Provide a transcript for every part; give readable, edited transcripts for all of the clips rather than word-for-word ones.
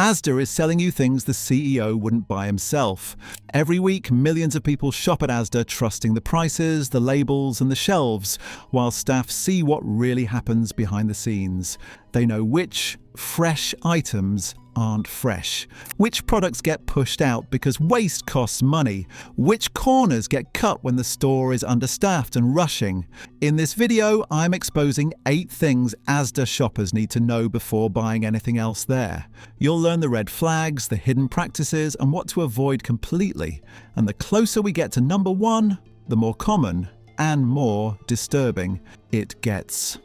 Asda is selling you things the CEO wouldn't buy himself. Every week, millions of people shop at Asda trusting the prices, the labels, and the shelves, while staff see what really happens behind the scenes. They know which fresh items aren't fresh, which products get pushed out because waste costs money, which corners get cut when the store is understaffed and rushing. In this video, I'm exposing 8 things Asda shoppers need to know before buying anything else there. You'll learn the red flags, the hidden practices, and what to avoid completely. And the closer we get to number 1, the more common and more disturbing it gets.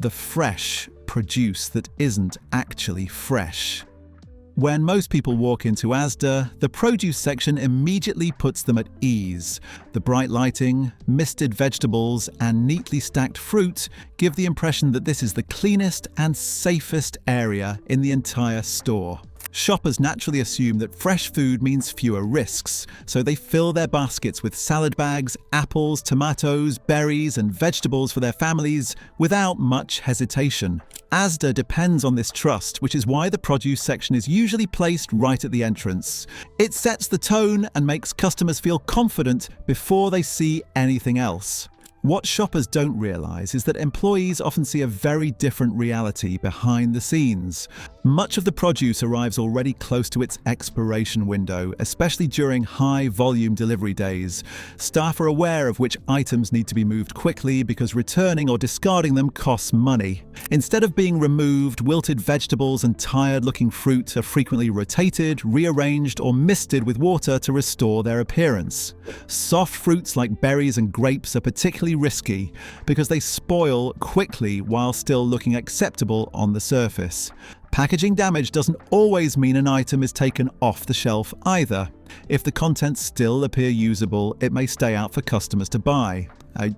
The fresh produce that isn't actually fresh. When most people walk into Asda, the produce section immediately puts them at ease. The bright lighting, misted vegetables, and neatly stacked fruit give the impression that this is the cleanest and safest area in the entire store. Shoppers naturally assume that fresh food means fewer risks, so they fill their baskets with salad bags, apples, tomatoes, berries, and vegetables for their families without much hesitation. Asda depends on this trust, which is why the produce section is usually placed right at the entrance. It sets the tone and makes customers feel confident before they see anything else. What shoppers don't realize is that employees often see a very different reality behind the scenes. Much of the produce arrives already close to its expiration window, especially during high-volume delivery days. Staff are aware of which items need to be moved quickly because returning or discarding them costs money. Instead of being removed, wilted vegetables and tired-looking fruit are frequently rotated, rearranged, or misted with water to restore their appearance. Soft fruits like berries and grapes are particularly risky because they spoil quickly while still looking acceptable on the surface. Packaging damage doesn't always mean an item is taken off the shelf either. If the contents still appear usable, it may stay out for customers to buy.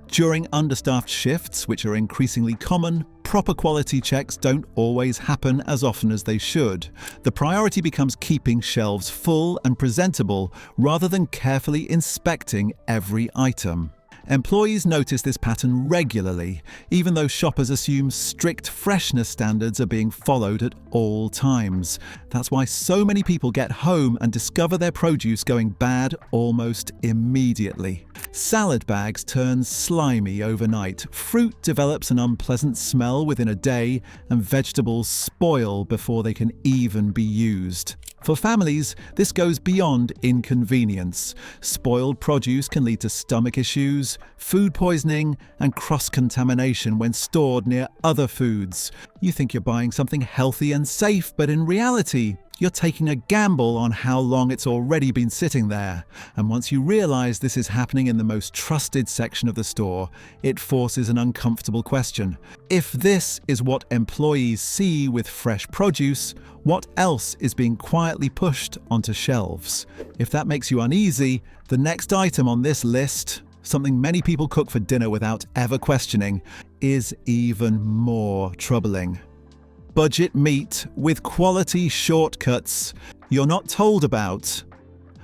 During understaffed shifts, which are increasingly common, proper quality checks don't always happen as often as they should. The priority becomes keeping shelves full and presentable rather than carefully inspecting every item. Employees notice this pattern regularly, even though shoppers assume strict freshness standards are being followed at all times. That's why so many people get home and discover their produce going bad almost immediately. Salad bags turn slimy overnight, fruit develops an unpleasant smell within a day, and vegetables spoil before they can even be used. For families, this goes beyond inconvenience. Spoiled produce can lead to stomach issues, food poisoning, and cross-contamination when stored near other foods. You think you're buying something healthy and safe, but in reality, you're taking a gamble on how long it's already been sitting there. And once you realize this is happening in the most trusted section of the store, it forces an uncomfortable question. If this is what employees see with fresh produce, what else is being quietly pushed onto shelves? If that makes you uneasy, the next item on this list, something many people cook for dinner without ever questioning, is even more troubling. Budget meat with quality shortcuts you're not told about.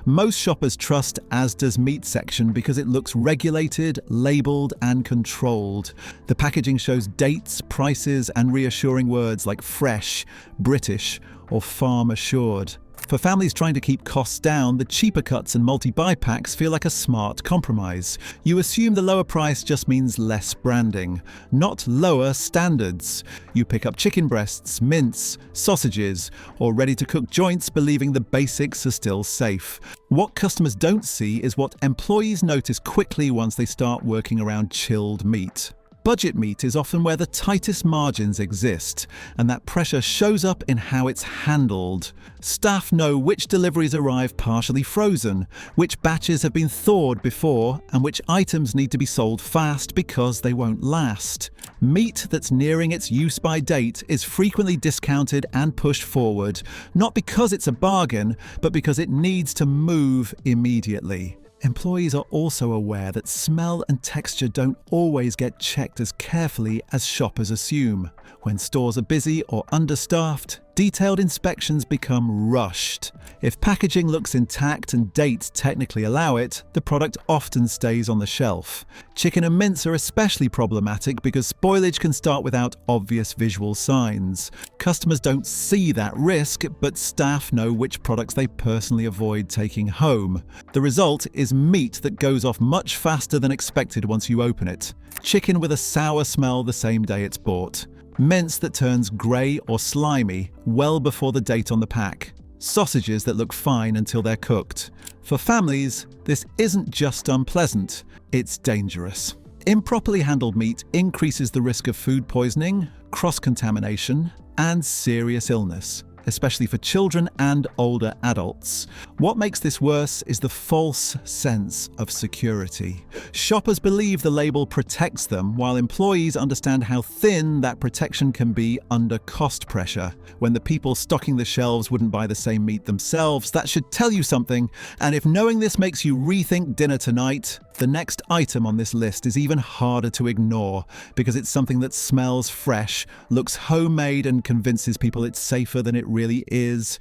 Most shoppers trust Asda's meat section because it looks regulated, labelled, and controlled. The packaging shows dates, prices, and reassuring words like fresh, British, or farm assured. For families trying to keep costs down, the cheaper cuts and multi-buy packs feel like a smart compromise. You assume the lower price just means less branding, not lower standards. You pick up chicken breasts, mince, sausages, or ready-to-cook joints believing the basics are still safe. What customers don't see is what employees notice quickly once they start working around chilled meat. Budget meat is often where the tightest margins exist, and that pressure shows up in how it's handled. Staff know which deliveries arrive partially frozen, which batches have been thawed before, and which items need to be sold fast because they won't last. Meat that's nearing its use-by date is frequently discounted and pushed forward, not because it's a bargain, but because it needs to move immediately. Employees are also aware that smell and texture don't always get checked as carefully as shoppers assume. When stores are busy or understaffed, detailed inspections become rushed. If packaging looks intact and dates technically allow it, the product often stays on the shelf. Chicken and mince are especially problematic because spoilage can start without obvious visual signs. Customers don't see that risk, but staff know which products they personally avoid taking home. The result is meat that goes off much faster than expected once you open it. Chicken with a sour smell the same day it's bought. Mince that turns grey or slimy well before the date on the pack. Sausages that look fine until they're cooked. For families, this isn't just unpleasant, it's dangerous. Improperly handled meat increases the risk of food poisoning, cross-contamination, and serious illness, especially for children and older adults. What makes this worse is the false sense of security. Shoppers believe the label protects them, while employees understand how thin that protection can be under cost pressure. When the people stocking the shelves wouldn't buy the same meat themselves, that should tell you something. And if knowing this makes you rethink dinner tonight, the next item on this list is even harder to ignore because it's something that smells fresh, looks homemade, and convinces people it's safer than it really is.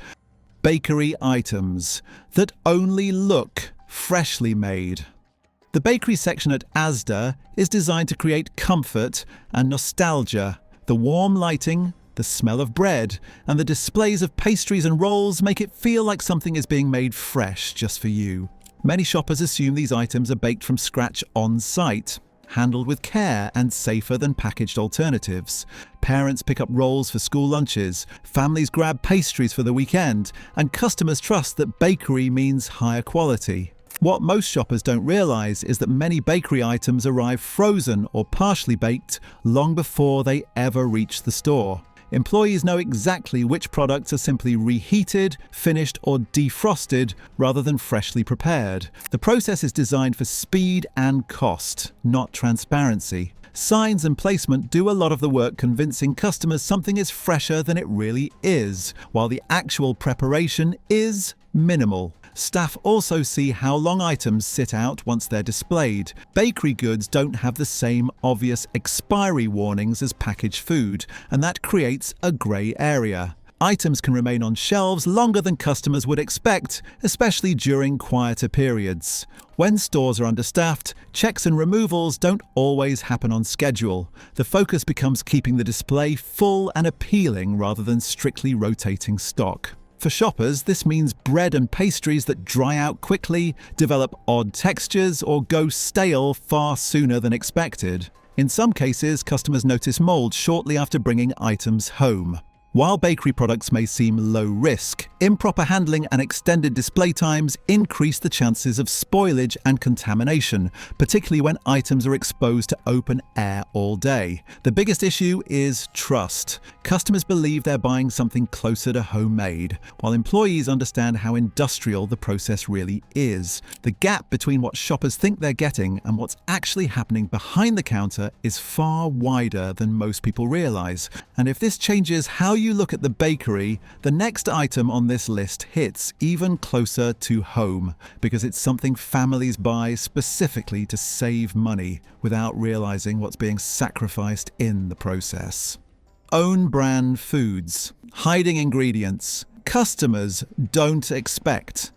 Bakery items that only look freshly made. The bakery section at Asda is designed to create comfort and nostalgia. The warm lighting, the smell of bread, and the displays of pastries and rolls make it feel like something is being made fresh just for you. Many shoppers assume these items are baked from scratch on site, handled with care and safer than packaged alternatives. Parents pick up rolls for school lunches, families grab pastries for the weekend, and customers trust that bakery means higher quality. What most shoppers don't realize is that many bakery items arrive frozen or partially baked long before they ever reach the store. Employees know exactly which products are simply reheated, finished, or defrosted rather than freshly prepared. The process is designed for speed and cost, not transparency. Signs and placement do a lot of the work convincing customers something is fresher than it really is, while the actual preparation is minimal. Staff also see how long items sit out once they're displayed. Bakery goods don't have the same obvious expiry warnings as packaged food, and that creates a grey area. Items can remain on shelves longer than customers would expect, especially during quieter periods. When stores are understaffed, checks and removals don't always happen on schedule. The focus becomes keeping the display full and appealing rather than strictly rotating stock. For shoppers, this means bread and pastries that dry out quickly, develop odd textures, or go stale far sooner than expected. In some cases, customers notice mold shortly after bringing items home. While bakery products may seem low risk, improper handling and extended display times increase the chances of spoilage and contamination, particularly when items are exposed to open air all day. The biggest issue is trust. Customers believe they're buying something closer to homemade, while employees understand how industrial the process really is. The gap between what shoppers think they're getting and what's actually happening behind the counter is far wider than most people realize. And if this changes how you look at the bakery, the next item on this list hits even closer to home because it's something families buy specifically to save money without realizing what's being sacrificed in the process. Own brand foods, hiding ingredients, customers don't expect.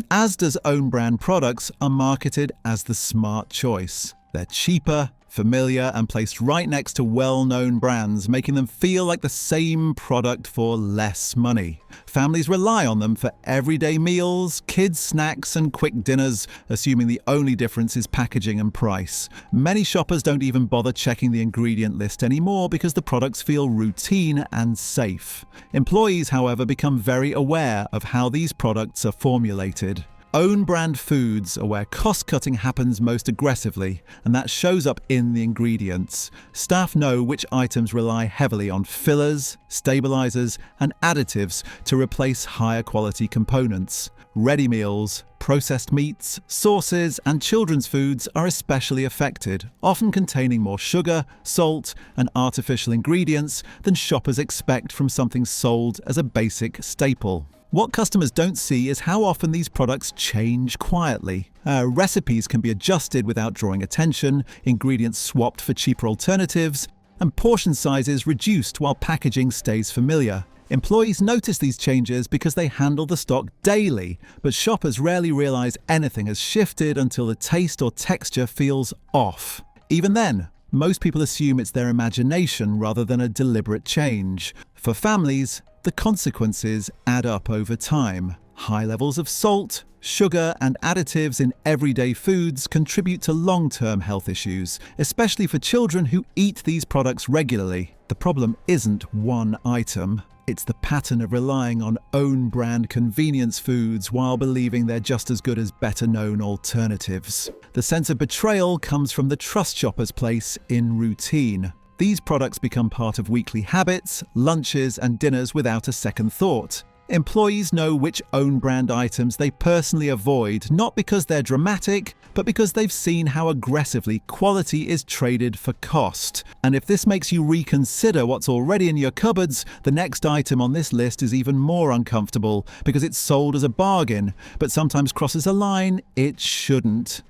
Asda's own brand products are marketed as the smart choice. They're cheaper, familiar, and placed right next to well-known brands, making them feel like the same product for less money. Families rely on them for everyday meals, kids' snacks, and quick dinners, assuming the only difference is packaging and price. Many shoppers don't even bother checking the ingredient list anymore because the products feel routine and safe. Employees, however, become very aware of how these products are formulated. Own brand foods are where cost-cutting happens most aggressively, and that shows up in the ingredients. Staff know which items rely heavily on fillers, stabilizers, and additives to replace higher quality components. Ready meals, processed meats, sauces, and children's foods are especially affected, often containing more sugar, salt, and artificial ingredients than shoppers expect from something sold as a basic staple. What customers don't see is how often these products change quietly. Recipes can be adjusted without drawing attention, ingredients swapped for cheaper alternatives, and portion sizes reduced while packaging stays familiar. Employees notice these changes because they handle the stock daily, but shoppers rarely realize anything has shifted until the taste or texture feels off. Even then, most people assume it's their imagination rather than a deliberate change. For families, the consequences add up over time. High levels of salt, sugar, and additives in everyday foods contribute to long-term health issues, especially for children who eat these products regularly. The problem isn't one item. It's the pattern of relying on own-brand convenience foods while believing they're just as good as better-known alternatives. The sense of betrayal comes from the trust shoppers place in routine. These products become part of weekly habits, lunches, and dinners without a second thought. Employees know which own-brand items they personally avoid, not because they're dramatic, but because they've seen how aggressively quality is traded for cost. And if this makes you reconsider what's already in your cupboards, the next item on this list is even more uncomfortable because it's sold as a bargain, but sometimes crosses a line it shouldn't.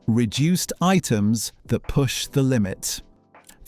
Reduced items that push the limit.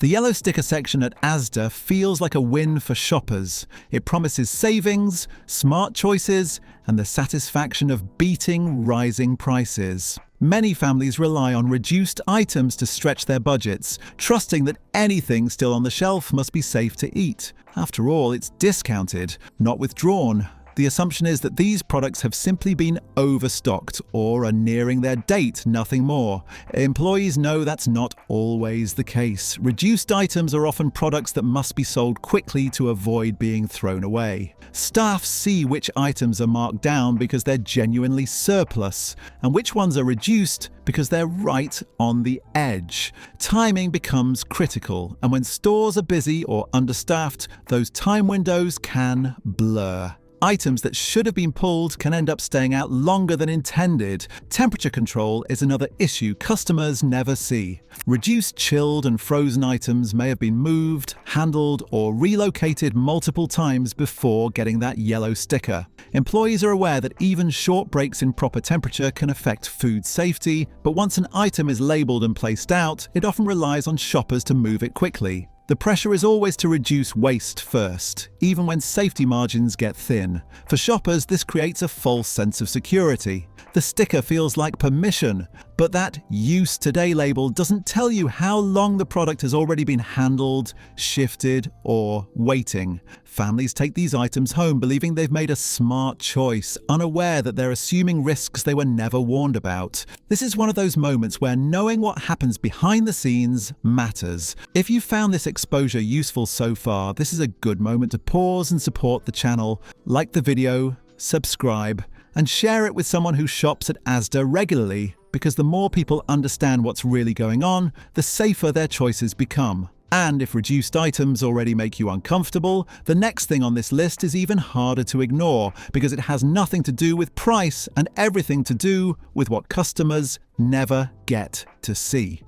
The yellow sticker section at Asda feels like a win for shoppers. It promises savings, smart choices, and the satisfaction of beating rising prices. Many families rely on reduced items to stretch their budgets, trusting that anything still on the shelf must be safe to eat. After all, it's discounted, not withdrawn. The assumption is that these products have simply been overstocked or are nearing their date, nothing more. Employees know that's not always the case. Reduced items are often products that must be sold quickly to avoid being thrown away. Staff see which items are marked down because they're genuinely surplus, and which ones are reduced because they're right on the edge. Timing becomes critical, and when stores are busy or understaffed, those time windows can blur. Items that should have been pulled can end up staying out longer than intended. Temperature control is another issue customers never see. Reduced chilled and frozen items may have been moved, handled, or relocated multiple times before getting that yellow sticker. Employees are aware that even short breaks in proper temperature can affect food safety, but once an item is labelled and placed out, it often relies on shoppers to move it quickly. The pressure is always to reduce waste first, even when safety margins get thin. For shoppers, this creates a false sense of security. The sticker feels like permission, but that Use Today label doesn't tell you how long the product has already been handled, shifted, or waiting. Families take these items home believing they've made a smart choice, unaware that they're assuming risks they were never warned about. This is one of those moments where knowing what happens behind the scenes matters. If you found this exposure useful so far, this is a good moment to pause and support the channel. Like the video, subscribe, and share it with someone who shops at Asda regularly, because the more people understand what's really going on, the safer their choices become. And if reduced items already make you uncomfortable, the next thing on this list is even harder to ignore, because it has nothing to do with price and everything to do with what customers never get to see.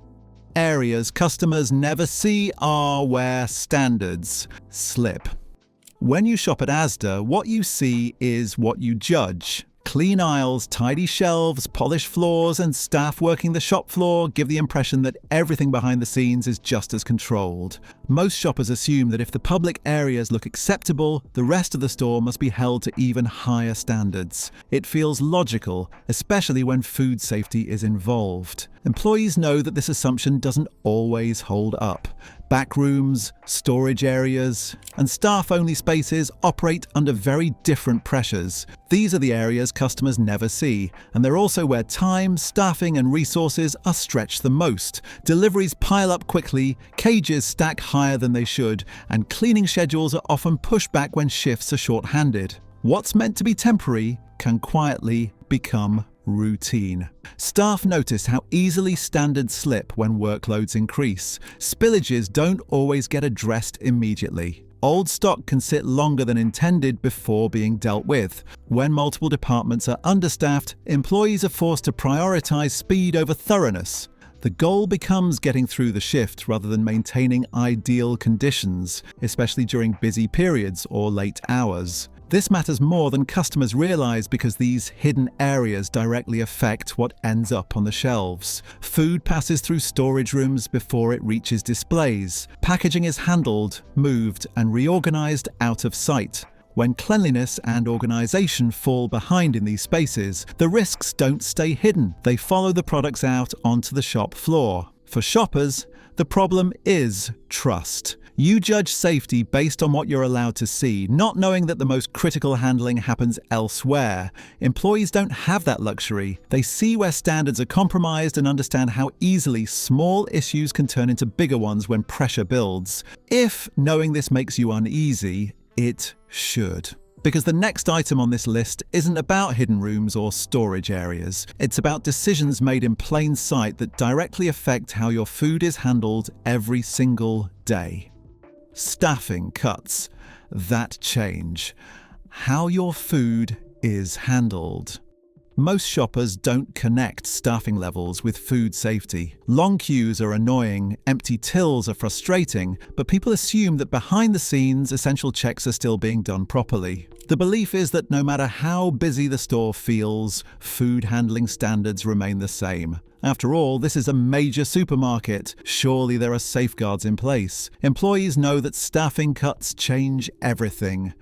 Areas customers never see are where standards slip. When you shop at Asda, what you see is what you judge. Clean aisles, tidy shelves, polished floors, and staff working the shop floor give the impression that everything behind the scenes is just as controlled. Most shoppers assume that if the public areas look acceptable, the rest of the store must be held to even higher standards. It feels logical, especially when food safety is involved. Employees know that this assumption doesn't always hold up. Back rooms, storage areas, and staff-only spaces operate under very different pressures. These are the areas customers never see, and they're also where time, staffing, and resources are stretched the most. Deliveries pile up quickly, cages stack higher than they should, and cleaning schedules are often pushed back when shifts are short-handed. What's meant to be temporary can quietly become routine. Staff notice how easily standards slip when workloads increase. Spillages don't always get addressed immediately. Old stock can sit longer than intended before being dealt with. When multiple departments are understaffed, employees are forced to prioritize speed over thoroughness. The goal becomes getting through the shift rather than maintaining ideal conditions, especially during busy periods or late hours. This matters more than customers realize because these hidden areas directly affect what ends up on the shelves. Food passes through storage rooms before it reaches displays. Packaging is handled, moved, and reorganized out of sight. When cleanliness and organisation fall behind in these spaces, the risks don't stay hidden. They follow the products out onto the shop floor. For shoppers, the problem is trust. You judge safety based on what you're allowed to see, not knowing that the most critical handling happens elsewhere. Employees don't have that luxury. They see where standards are compromised and understand how easily small issues can turn into bigger ones when pressure builds. If knowing this makes you uneasy, it should. Because the next item on this list isn't about hidden rooms or storage areas. It's about decisions made in plain sight that directly affect how your food is handled every single day. Staffing cuts that change how your food is handled. Most shoppers don't connect staffing levels with food safety. Long queues are annoying, empty tills are frustrating, but people assume that behind the scenes, essential checks are still being done properly. The belief is that no matter how busy the store feels, food handling standards remain the same. After all, this is a major supermarket. Surely there are safeguards in place. Employees know that staffing cuts change everything.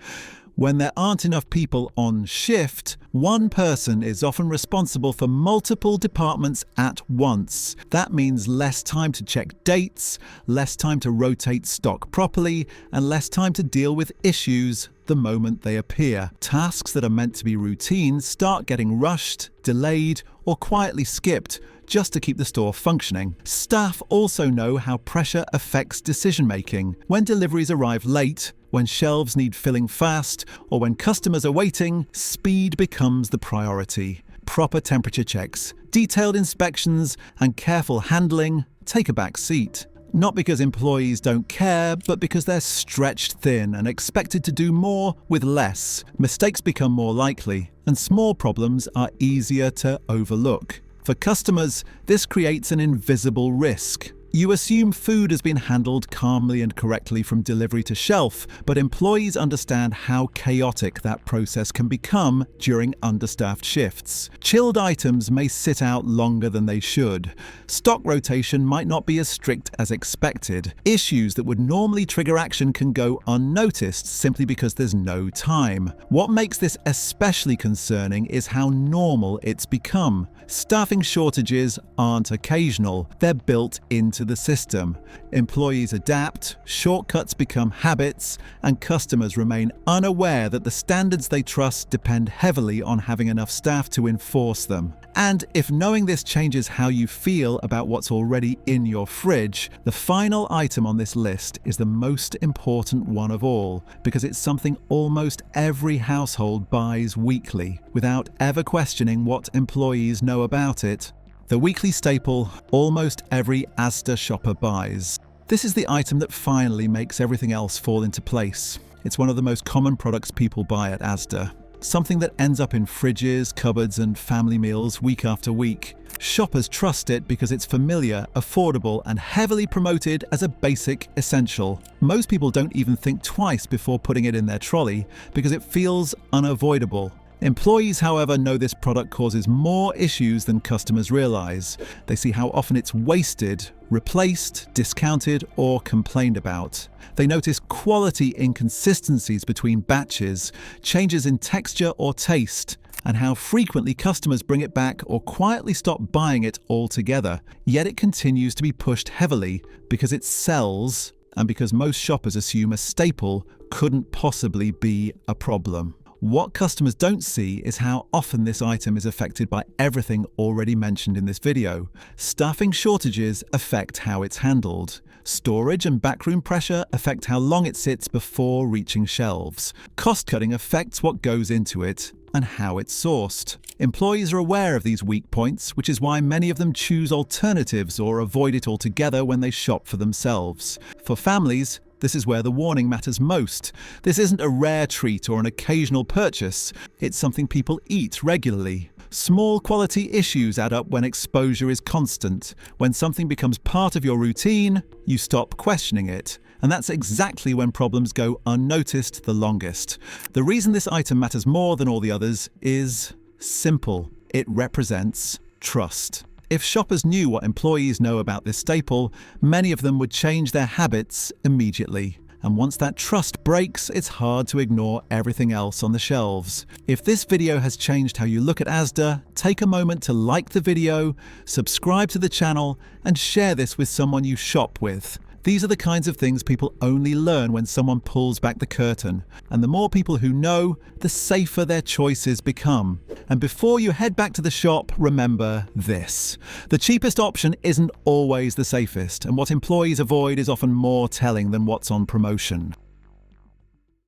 When there aren't enough people on shift, one person is often responsible for multiple departments at once. That means less time to check dates, less time to rotate stock properly, and less time to deal with issues the moment they appear. Tasks that are meant to be routine start getting rushed, delayed, or quietly skipped just to keep the store functioning. Staff also know how pressure affects decision-making. When deliveries arrive late, when shelves need filling fast, or when customers are waiting, speed becomes the priority. Proper temperature checks, detailed inspections, and careful handling take a back seat. Not because employees don't care, but because they're stretched thin and expected to do more with less. Mistakes become more likely, and small problems are easier to overlook. For customers, this creates an invisible risk. You assume food has been handled calmly and correctly from delivery to shelf, but employees understand how chaotic that process can become during understaffed shifts. Chilled items may sit out longer than they should. Stock rotation might not be as strict as expected. Issues that would normally trigger action can go unnoticed simply because there's no time. What makes this especially concerning is how normal it's become. Staffing shortages aren't occasional, they're built into the system. Employees adapt, shortcuts become habits, and customers remain unaware that the standards they trust depend heavily on having enough staff to enforce them. And if knowing this changes how you feel about what's already in your fridge, the final item on this list is the most important one of all, because it's something almost every household buys weekly, without ever questioning what employees know about it. The weekly staple almost every Asda shopper buys. This is the item that finally makes everything else fall into place. It's one of the most common products people buy at Asda. Something that ends up in fridges, cupboards, and family meals week after week. Shoppers trust it because it's familiar, affordable, and heavily promoted as a basic essential. Most people don't even think twice before putting it in their trolley because it feels unavoidable. Employees, however, know this product causes more issues than customers realize. They see how often it's wasted, replaced, discounted, or complained about. They notice quality inconsistencies between batches, changes in texture or taste, and how frequently customers bring it back or quietly stop buying it altogether. Yet it continues to be pushed heavily because it sells and because most shoppers assume a staple couldn't possibly be a problem. What customers don't see is how often this item is affected by everything already mentioned in this video. Staffing shortages affect how it's handled. Storage and backroom pressure affect how long it sits before reaching shelves. Cost cutting affects what goes into it and how it's sourced. Employees are aware of these weak points, which is why many of them choose alternatives or avoid it altogether when they shop for themselves. For families, this is where the warning matters most. This isn't a rare treat or an occasional purchase. It's something people eat regularly. Small quality issues add up when exposure is constant. When something becomes part of your routine, you stop questioning it. And that's exactly when problems go unnoticed the longest. The reason this item matters more than all the others is simple. It represents trust. If shoppers knew what employees know about this staple, many of them would change their habits immediately. And once that trust breaks, it's hard to ignore everything else on the shelves. If this video has changed how you look at Asda, take a moment to like the video, subscribe to the channel, and share this with someone you shop with. These are the kinds of things people only learn when someone pulls back the curtain. And the more people who know, the safer their choices become. And before you head back to the shop, remember this. The cheapest option isn't always the safest, and what employees avoid is often more telling than what's on promotion.